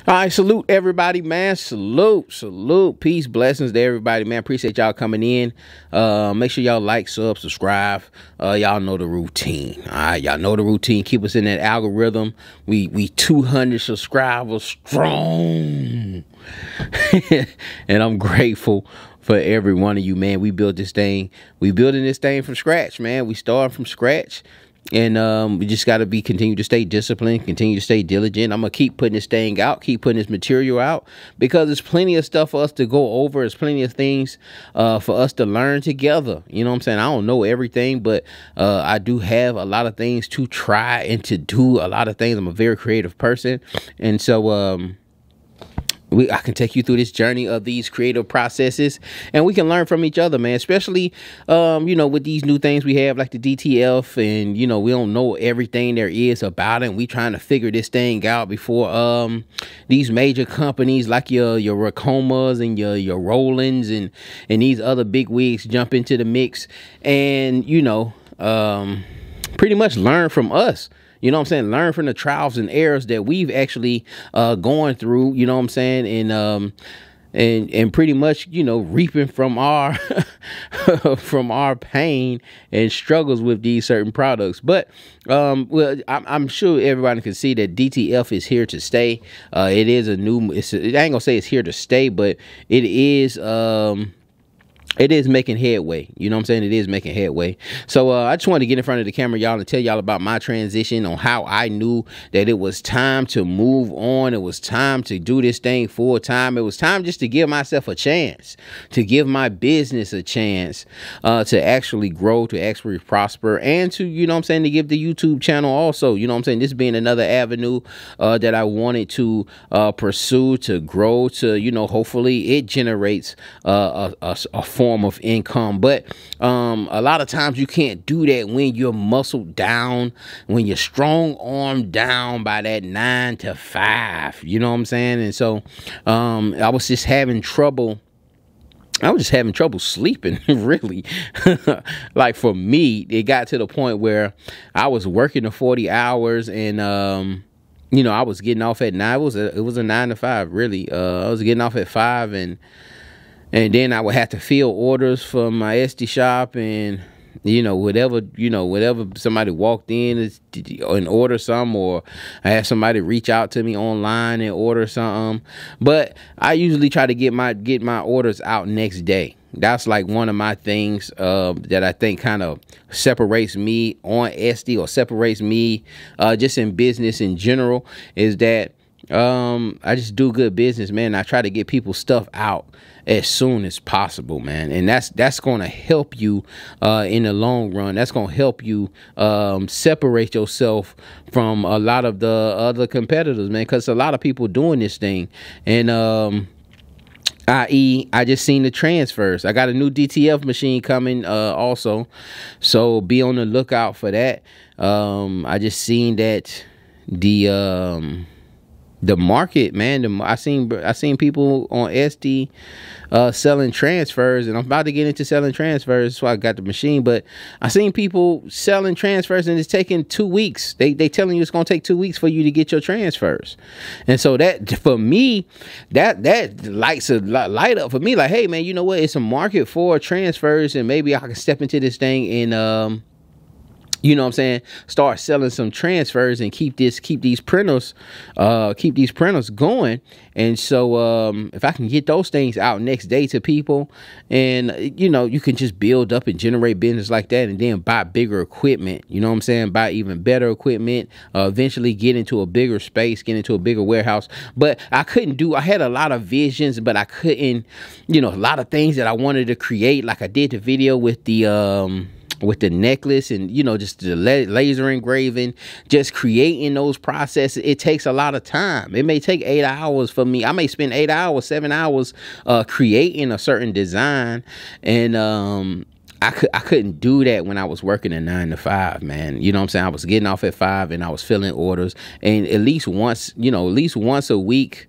All right, salute everybody, man. Salute. Peace, blessings to everybody, man. Appreciate y'all coming in. Make sure y'all like, subscribe. Y'all know the routine. All right, y'all know the routine. Keep us in that algorithm. We 200 subscribers strong, and I'm grateful for every one of you, man. We built this thing. We building this thing from scratch, man. We started from scratch. And we just got to continue to stay disciplined, continue to stay diligent. I'm going to keep putting this thing out, keep putting this material out, because there's plenty of stuff for us to go over. There's plenty of things for us to learn together. You know what I'm saying? I don't know everything, but I do have a lot of things to try and to do a lot of things. I'm a very creative person. And so, I can take you through this journey of these creative processes, and we can learn from each other, man. Especially, with these new things we have, like the DTF, and we don't know everything there is about it. And we trying to figure this thing out before these major companies like your Racomas and your Rollins and these other big wigs jump into the mix, and pretty much learn from us. You know what I'm saying? Learn from the trials and errors that we've actually going through, you know what I'm saying? And pretty much, reaping from our from our pain and struggles with these certain products. But I'm sure everybody can see that DTF is here to stay. It is I ain't gonna say it's here to stay, but it is making headway. You know what I'm saying? It is making headway. So I just wanted to get in front of the camera, y'all, and tell y'all about my transition, on how I knew that it was time to move on. It was time to do this thing full time. It was time just to give myself a chance, to give my business a chance to actually grow, to actually prosper, and to, to give the YouTube channel also, this being another avenue that I wanted to pursue, to grow, to, hopefully it generates a form of income. But a lot of times you can't do that when you're muscled down, when you're strong armed down by that 9 to 5, you know what I'm saying? And so I was just having trouble sleeping, really. Like, for me, it got to the point where I was working the 40 hours, and I was getting off at 9. It was a 9 to 5, really. I was getting off at 5, and then I would have to fill orders for my Etsy shop, and whatever somebody walked in and order some, or I have somebody reach out to me online and order something. But I usually try to get my orders out next day. That's like one of my things that I think kind of separates me on Etsy, or separates me just in business in general, is that I just do good business, man. I try to get people's stuff out as soon as possible, man. And that's going to help you in the long run. That's going to help you separate yourself from a lot of the other competitors, man, because a lot of people doing this thing. And i.e., I just seen the transfers. I got a new DTF machine coming also, so be on the lookout for that. I just seen that the market, man, I seen people on Etsy selling transfers, and I'm about to get into selling transfers, so I got the machine. But I seen people selling transfers, and it's taking 2 weeks. They telling you it's gonna take 2 weeks for you to get your transfers. And so that, for me, that lights a light up for me. Like, hey, man, you know what? It's a market for transfers, and maybe I can step into this thing and start selling some transfers and keep these printers going. And so if I can get those things out next day to people, and you can just build up and generate business like that, and then buy bigger equipment, buy even better equipment, eventually get into a bigger space, get into a bigger warehouse. But I had a lot of visions, but I couldn't, a lot of things that I wanted to create. Like, I did the video with the necklace, and just the laser engraving, just creating those processes. It takes a lot of time. It may take 8 hours for me. I may spend 8 hours, 7 hours creating a certain design, and I couldn't do that when I was working a 9 to 5, man. I was getting off at 5, and I was filling orders, and at least once a week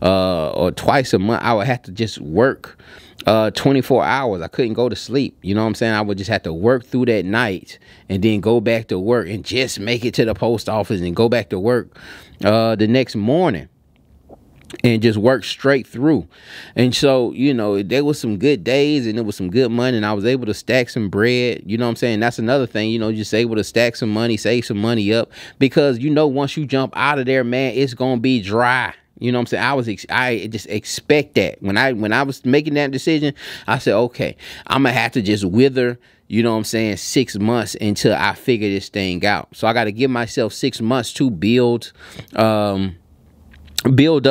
or twice a month, I would have to just work 24 hours. I couldn't go to sleep. I would just have to work through that night, and then go back to work, and just make it to the post office, and go back to work the next morning. and just work straight through. And so, you know, there was some good days and it was some good money, and I was able to stack some bread. You know what I'm saying? That's another thing, you know, just able to stack some money, save some money up, because, you know, once you jump out of there, man, it's going to be dry. You know what I'm saying? I just expect that. When I was making that decision, I said, okay, I'm going to have to just wither, you know what I'm saying, 6 months until I figure this thing out. So I got to give myself 6 months to build up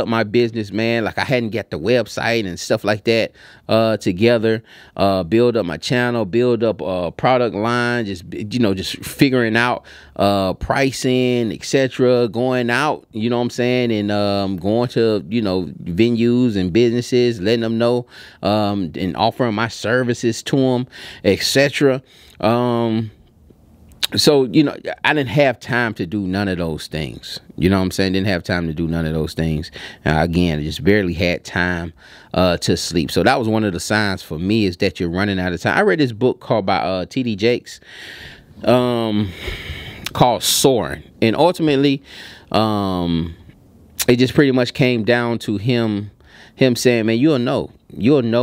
my business, man. Like, I hadn't got the website and stuff like that together, build up my channel, build up product line, just, you know, just figuring out pricing, etc., going out, you know what I'm saying, and going to, you know, venues and businesses, letting them know, and offering my services to them, etc. So, you know, I didn't have time to do none of those things. You know what I'm saying? Didn't have time to do none of those things. Again, I just barely had time to sleep. So that was one of the signs for me, is that you're running out of time. I read this book called by T.D. Jakes, called Soaring. And ultimately, it just pretty much came down to him saying, man, you'll know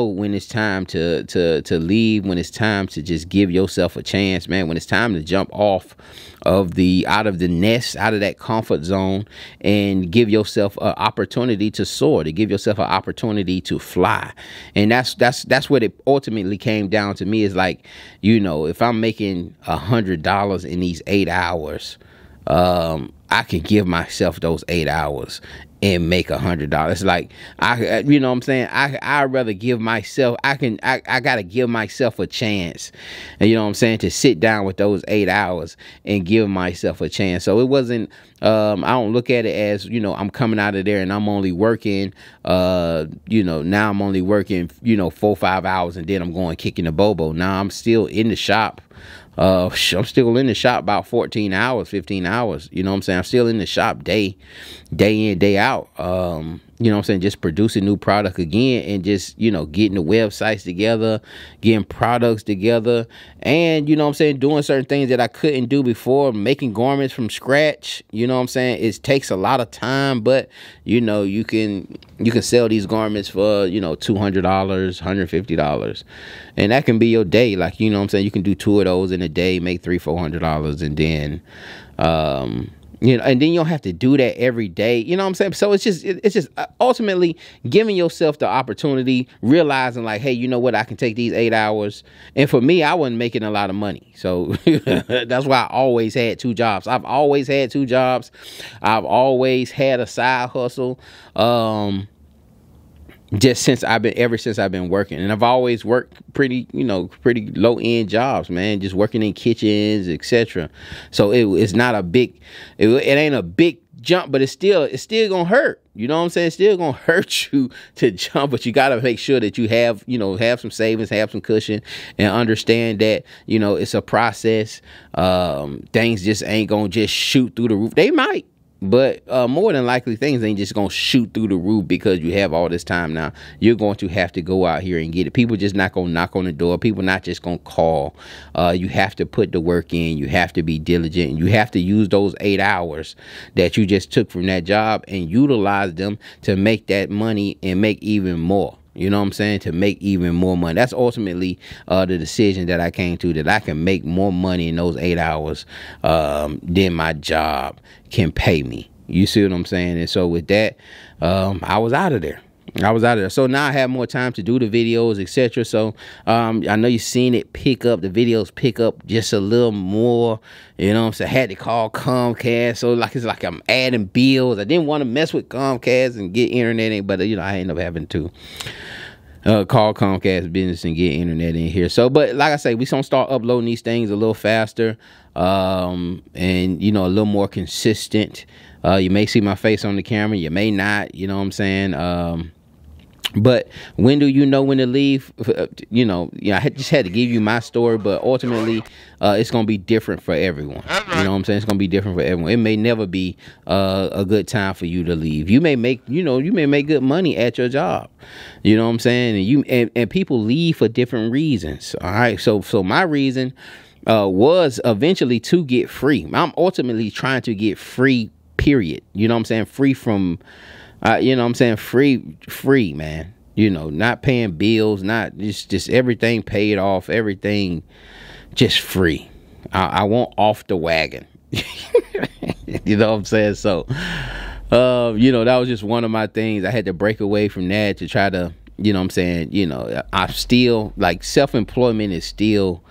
when it's time to leave, when it's time to just give yourself a chance, man, when it's time to jump off of out of the nest, out of that comfort zone, and give yourself an opportunity to soar, to give yourself an opportunity to fly. And that's what it ultimately came down to me, is like, you know, if I'm making $100 in these 8 hours, I can give myself those 8 hours and make $100. Like, you know what I'm saying? I'd rather give myself, I gotta give myself a chance, and you know what I'm saying, to sit down with those 8 hours and give myself a chance. So it wasn't, I don't look at it as, you know, I'm coming out of there and I'm only working, you know, now I'm only working, you know, 4 or 5 hours, and then I'm going kicking the bobo. Now I'm still in the shop. I'm still in the shop about 14 hours, 15 hours. You know what I'm saying? I'm still in the shop day in, day out. You know what I'm saying? Just producing new product again, and just, you know, getting the websites together, getting products together, and, you know what I'm saying, doing certain things that I couldn't do before, making garments from scratch. You know what I'm saying? It takes a lot of time, but, you know, you can sell these garments for, you know, $200, $150, and that can be your day. Like, you know what I'm saying? You can do 2 of those in a day, make $300-$400, and then, you know, and then you don't have to do that every day. You know what I'm saying? So it's just ultimately giving yourself the opportunity, realizing like, hey, you know what? I can take these 8 hours. And for me, I wasn't making a lot of money. So that's why I always had 2 jobs. I've always had 2 jobs. I've always had a side hustle. Ever since I've been working, and I've always worked pretty low end jobs, man, just working in kitchens, etc. So it's not a big, it ain't a big jump, but it's still gonna hurt. You know what I'm saying? It's still gonna hurt you to jump, but you gotta make sure that you have some savings, have some cushion, and understand that, you know, it's a process. Things just ain't gonna just shoot through the roof. They might. But more than likely, things ain't just going to shoot through the roof because you have all this time now. You're going to have to go out here and get it. People just not going to knock on the door. People not just going to call. You have to put the work in. You have to be diligent. And you have to use those 8 hours that you just took from that job and utilize them to make that money and make even more. You know what I'm saying? To make even more money. That's ultimately the decision that I came to, that I can make more money in those 8 hours than my job can pay me. You see what I'm saying? And so with that, I was out of there. So now I have more time to do the videos, etc. So I know you've seen it pick up. The videos pick up just a little more. You know what I'm saying? I had to call Comcast. So it's like I'm adding bills. I didn't want to mess with Comcast and get internet, but you know, I ended up having to call Comcast business and get internet in here. So, but like I say, we gonna start uploading these things a little faster, and you know, a little more consistent. You may see my face on the camera, you may not. You know what I'm saying? But when do you know when to leave? You know, I just had to give you my story, but ultimately, it's going to be different for everyone. You know what I'm saying? It's going to be different for everyone. It may never be a good time for you to leave. You may make good money at your job. You know what I'm saying? And people leave for different reasons. All right. So my reason was eventually to get free. I'm ultimately trying to get free, period. You know what I'm saying? Free from You know what I'm saying? Free, man. You know, not paying bills, not just everything paid off, everything just free. I want off the wagon. You know what I'm saying? So, you know, that was just one of my things. I had to break away from that to try to, you know what I'm saying? You know, I still, like, self-employment is still,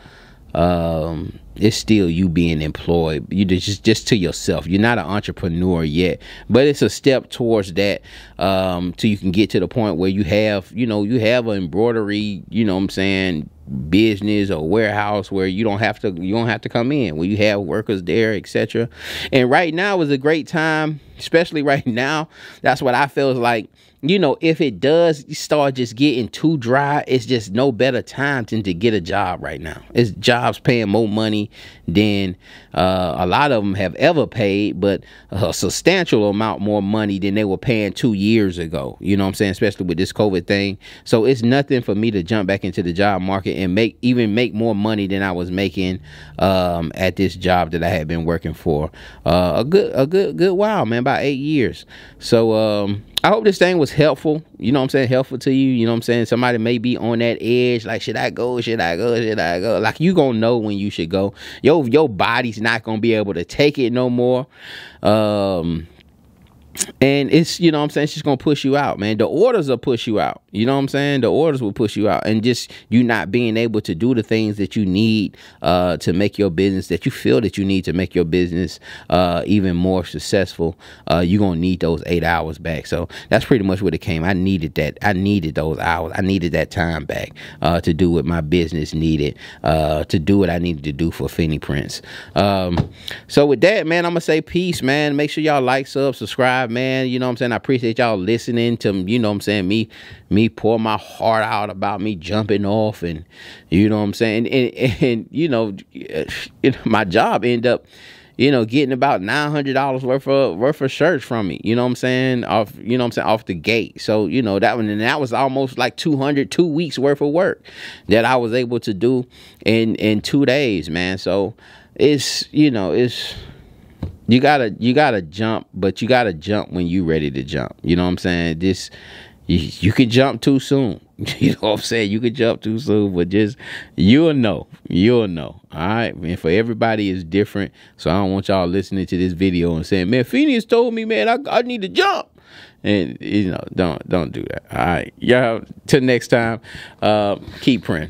it's still you being employed. You just to yourself. You're not an entrepreneur yet, but it's a step towards that, till you can get to the point where you have, you know, you have an embroidery, you know what I'm saying, business or warehouse where you don't have to come in, where you have workers there, etc. And right now is a great time, especially right now. That's what I feel like. You know, if it does start just getting too dry, it's just no better time than to get a job right now. It's jobs paying more money than a lot of them have ever paid, but a substantial amount more money than they were paying 2 years ago. You know what I'm saying? Especially with this COVID thing. So it's nothing for me to jump back into the job market and make more money than I was making at this job that I had been working for a good while, man, about 8 years. So I hope this thing was helpful. You know what I'm saying? Helpful to you. You know what I'm saying? Somebody may be on that edge. Like, should I go? Should I go? Should I go? Like, you gonna know when you should go. Your body's not gonna be able to take it no more. And it's, you know what I'm saying, it's just gonna push you out, man. The orders will push you out. You know what I'm saying? The orders will push you out. And just you not being able to do the things that you need to make your business, that you feel that you need to make your business even more successful, you're gonna need those 8 hours back. So that's pretty much what it came. I needed that. I needed those hours. I needed that time back to do what my business needed, to do what I needed to do for Finney Prince. So with that, man, I'm gonna say peace, man. Make sure y'all like, subscribe, man. You know what I'm saying? I appreciate y'all listening to, you know what I'm saying, me pour my heart out about me jumping off, and you know what I'm saying, and you know, my job ended up, you know, getting about $900 worth of shirts from me. You know what I'm saying? Off, you know what I'm saying, off the gate. So, you know, that was almost like 2 weeks worth of work that I was able to do in 2 days, man. So it's, you know, it's, you gotta jump, but you gotta jump when you ready to jump. You know what I'm saying? You can jump too soon. You know what I'm saying? You can jump too soon, but just, you'll know. All right, man. For everybody is different. So I don't want y'all listening to this video and saying, man, Phineas told me, man, I need to jump. And, you know, don't do that. All right. Y'all, till next time, keep praying.